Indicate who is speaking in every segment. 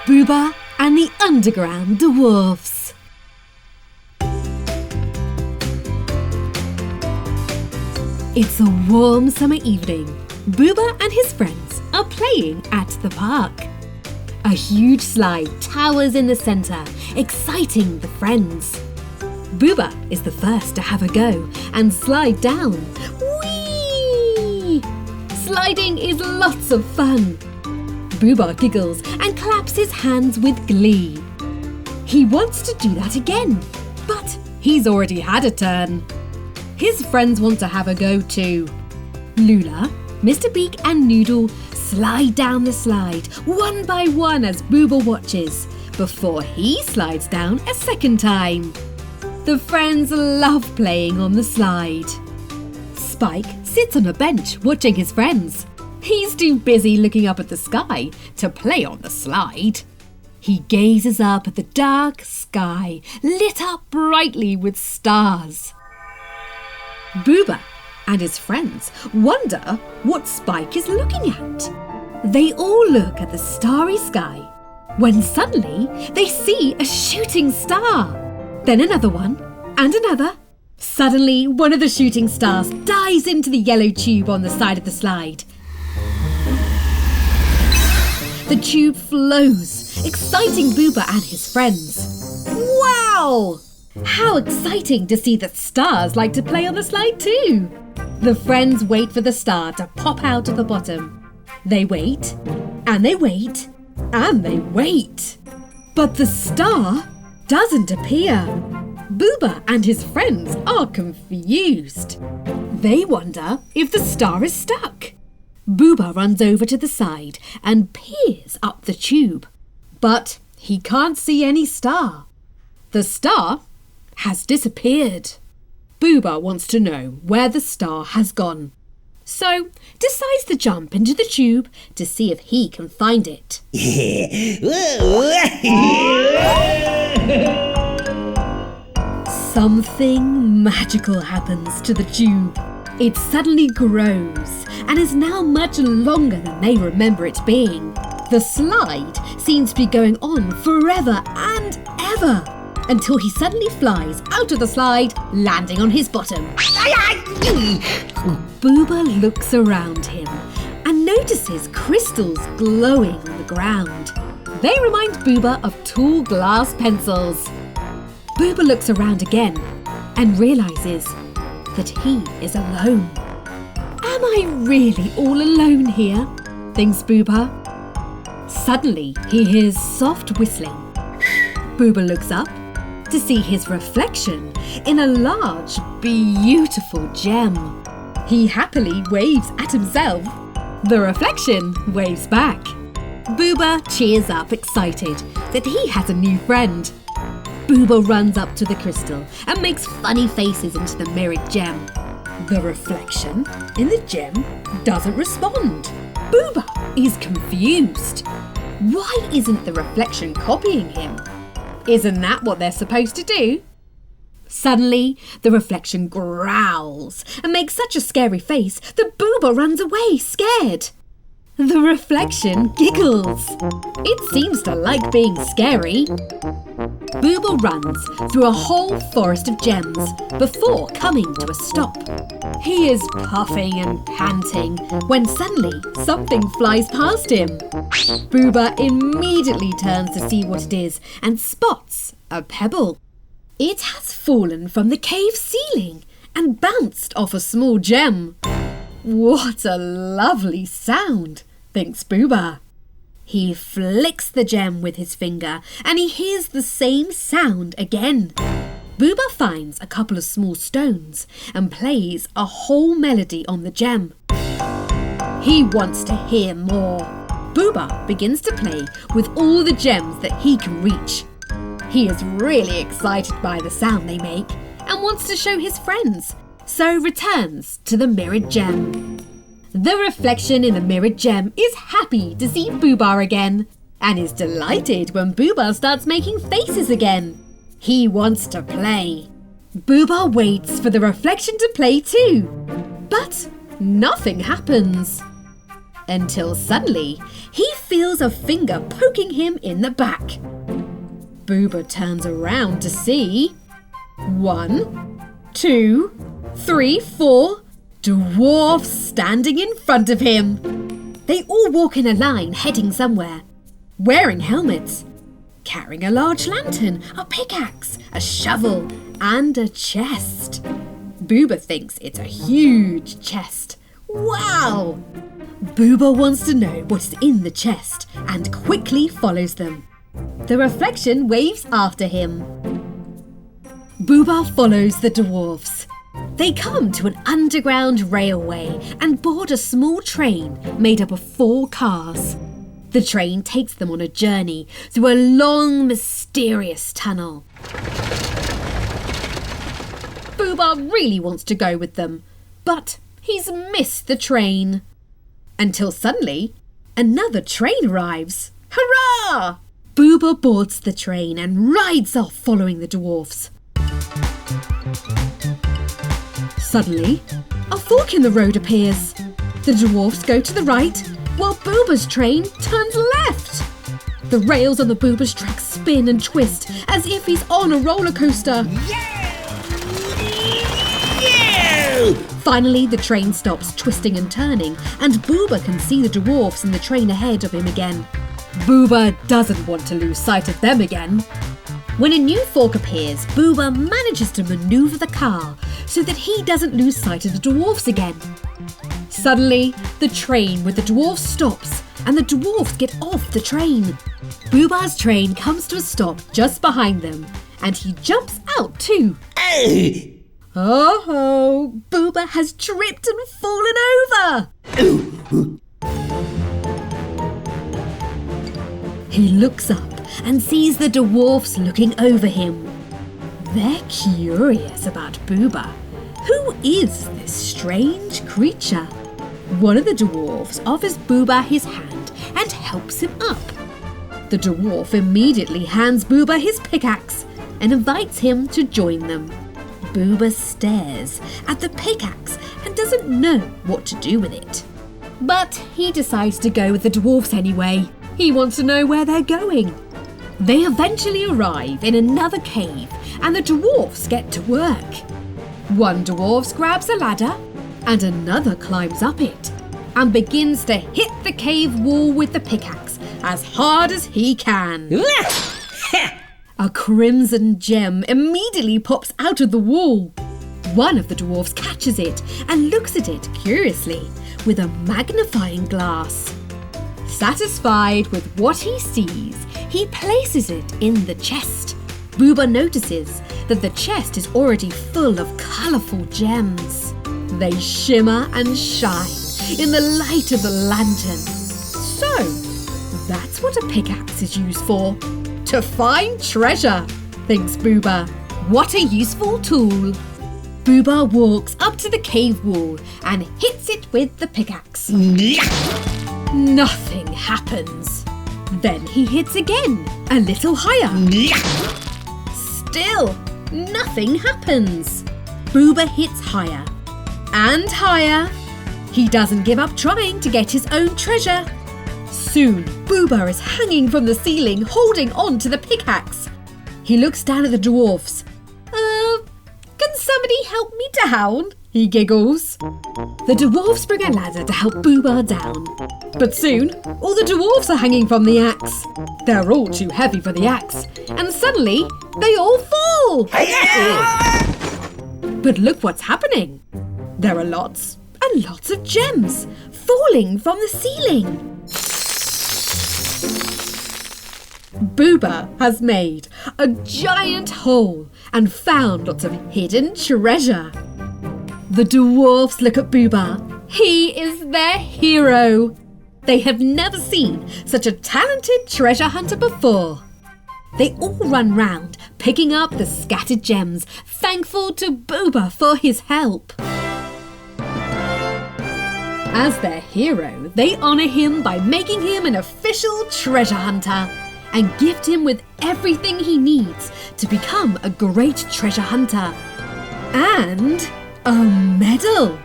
Speaker 1: Booba and the Underground Dwarfs. It's a warm summer evening. Booba and his friends are playing at the park. A huge slide towers in the centre, exciting the friends. Booba is the first to have a go and slide down. Whee! Sliding is lots of fun. Booba giggles and claps his hands with glee. He wants to do that again, but he's already had a turn. His friends want to have a go too. Lula, Mr. Beak and Noodle slide down the slide one by one as Booba watches before he slides down a second time. The friends love playing on the slide. Spike sits on a bench watching his friends. He's too busy looking up at the sky to play on the slide. He gazes up at the dark sky, lit up brightly with stars. Booba and his friends wonder what Spike is looking at. They all look at the starry sky when suddenly they see a shooting star. Then another one and another. Suddenly, one of the shooting stars dives into the yellow tube on the side of the slide. The tube flows, exciting Booba and his friends. Wow! How exciting to see that stars like to play on the slide too. The friends wait for the star to pop out of the bottom. They wait, and they wait, and they wait. But the star doesn't appear. Booba and his friends are confused. They wonder if the star is stuck. Booba runs over to the side and peers up the tube. But he can't see any star. The star has disappeared. Booba wants to know where the star has gone, so decides to jump into the tube to see if he can find it. Something magical happens to the tube. It suddenly grows and is now much longer than they remember it being. The slide seems to be going on forever and ever, until he suddenly flies out of the slide, landing on his bottom. Booba looks around him and notices crystals glowing on the ground. They remind Booba of tall glass pencils. Booba looks around again and realises that he is alone. Am I really all alone here? Thinks Booba. Suddenly, he hears soft whistling. Booba looks up to see his reflection in a large, beautiful gem. He happily waves at himself. The reflection waves back. Booba cheers up, excited that he has a new friend. Booba runs up to the crystal and makes funny faces into the mirrored gem. The reflection in the gem doesn't respond. Booba is confused. Why isn't the reflection copying him? Isn't that what they're supposed to do? Suddenly, the reflection growls and makes such a scary face that Booba runs away, scared. The reflection giggles. It seems to like being scary. Booba runs through a whole forest of gems before coming to a stop. He is puffing and panting when suddenly something flies past him. Booba immediately turns to see what it is and spots a pebble. It has fallen from the cave ceiling and bounced off a small gem. What a lovely sound, thinks Booba. He flicks the gem with his finger and he hears the same sound again. Booba finds a couple of small stones and plays a whole melody on the gem. He wants to hear more. Booba begins to play with all the gems that he can reach. He is really excited by the sound they make and wants to show his friends, so returns to the mirrored gem. The reflection in the mirrored gem is happy to see Booba again and is delighted when Booba starts making faces again. He wants to play. Booba waits for the reflection to play too, but nothing happens. Until suddenly, he feels a finger poking him in the back. Booba turns around to see 1, 2, 3, 4 dwarfs standing in front of him. They all walk in a line heading somewhere, wearing helmets, carrying a large lantern, a pickaxe, a shovel and a chest. Booba thinks it's a huge chest. Wow! Booba wants to know what is in the chest and quickly follows them. The reflection waves after him. Booba follows the dwarfs. They come to an underground railway and board a small train made up of 4 cars. The train takes them on a journey through a long, mysterious tunnel. Booba really wants to go with them, but he's missed the train. Until suddenly, another train arrives. Hurrah! Booba boards the train and rides off following the dwarfs. Suddenly, a fork in the road appears. The dwarfs go to the right, while Booba's train turns left. The rails on the Booba's track spin and twist as if he's on a roller coaster. Finally, the train stops twisting and turning, and Booba can see the dwarfs in the train ahead of him again. Booba doesn't want to lose sight of them again. When a new fork appears, Booba manages to maneuver the car so that he doesn't lose sight of the dwarfs again. Suddenly, the train with the dwarfs stops and the dwarfs get off the train. Booba's train comes to a stop just behind them and he jumps out too. Oh, Booba has tripped and fallen over. He looks up and sees the dwarfs looking over him. They're curious about Booba. Who is this strange creature? One of the dwarfs offers Booba his hand and helps him up. The dwarf immediately hands Booba his pickaxe and invites him to join them. Booba stares at the pickaxe and doesn't know what to do with it. But he decides to go with the dwarfs anyway. He wants to know where they're going. They eventually arrive in another cave and the dwarfs get to work. One dwarf grabs a ladder and another climbs up it and begins to hit the cave wall with the pickaxe as hard as he can. A crimson gem immediately pops out of the wall. One of the dwarfs catches it and looks at it curiously with a magnifying glass. Satisfied with what he sees, he places it in the chest. Booba notices that the chest is already full of colourful gems. They shimmer and shine in the light of the lantern. So, that's what a pickaxe is used for. To find treasure, thinks Booba. What a useful tool. Booba walks up to the cave wall and hits it with the pickaxe. Nothing happens. Then he hits again, a little higher. Still, nothing happens. Booba hits higher and higher. He doesn't give up trying to get his own treasure. Soon, Booba is hanging from the ceiling, holding on to the pickaxe. He looks down at the dwarfs. Can somebody help me down? He giggles. The dwarfs bring a ladder to help Booba down. But soon, all the dwarfs are hanging from the axe. They're all too heavy for the axe, and suddenly, they all fall! But look what's happening. There are lots and lots of gems falling from the ceiling. Booba has made a giant hole and found lots of hidden treasure. The dwarfs look at Booba. He is their hero. They have never seen such a talented treasure hunter before. They all run round, picking up the scattered gems, thankful to Booba for his help. As their hero, they honour him by making him an official treasure hunter and gift him with everything he needs to become a great treasure hunter. And a medal!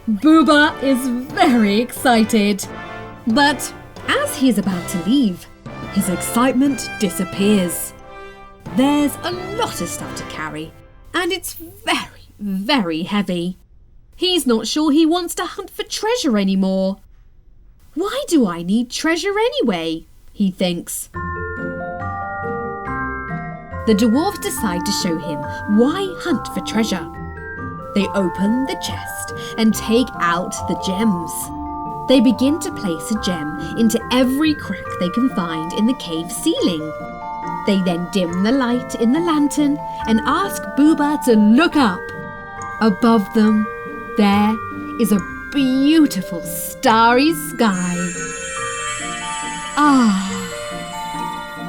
Speaker 1: Booba is very excited, but As he is about to leave, his excitement disappears. There's a lot of stuff to carry, and it's very, very heavy. He's not sure he wants to hunt for treasure anymore. Why do I need treasure anyway? He thinks. The dwarfs decide to show him why hunt for treasure. They open the chest and take out the gems. They begin to place a gem into every crack they can find in the cave ceiling. They then dim the light in the lantern and ask Booba to look up. Above them, there is a beautiful starry sky.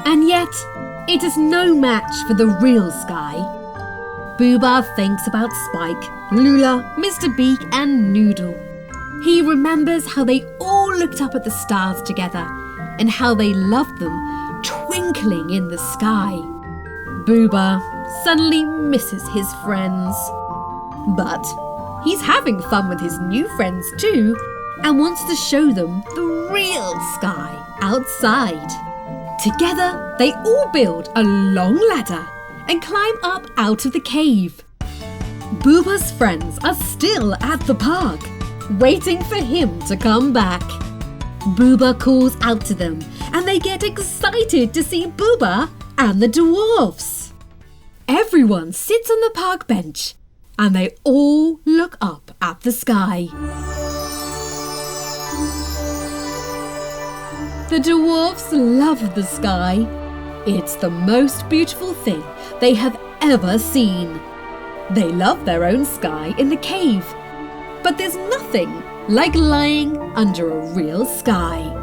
Speaker 1: And yet, it is no match for the real sky. Booba thinks about Spike, Lula, Mr. Beak and Noodle. He remembers how they all looked up at the stars together and how they loved them twinkling in the sky. Booba suddenly misses his friends. But he's having fun with his new friends too and wants to show them the real sky outside. Together, they all build a long ladder and climb up out of the cave. Booba's friends are still at the park, waiting for him to come back. Booba calls out to them, and they get excited to see Booba and the dwarfs. Everyone sits on the park bench, and they all look up at the sky. The dwarfs love the sky. It's the most beautiful thing they have ever seen. They love their own sky in the cave. But there's nothing like lying under a real sky.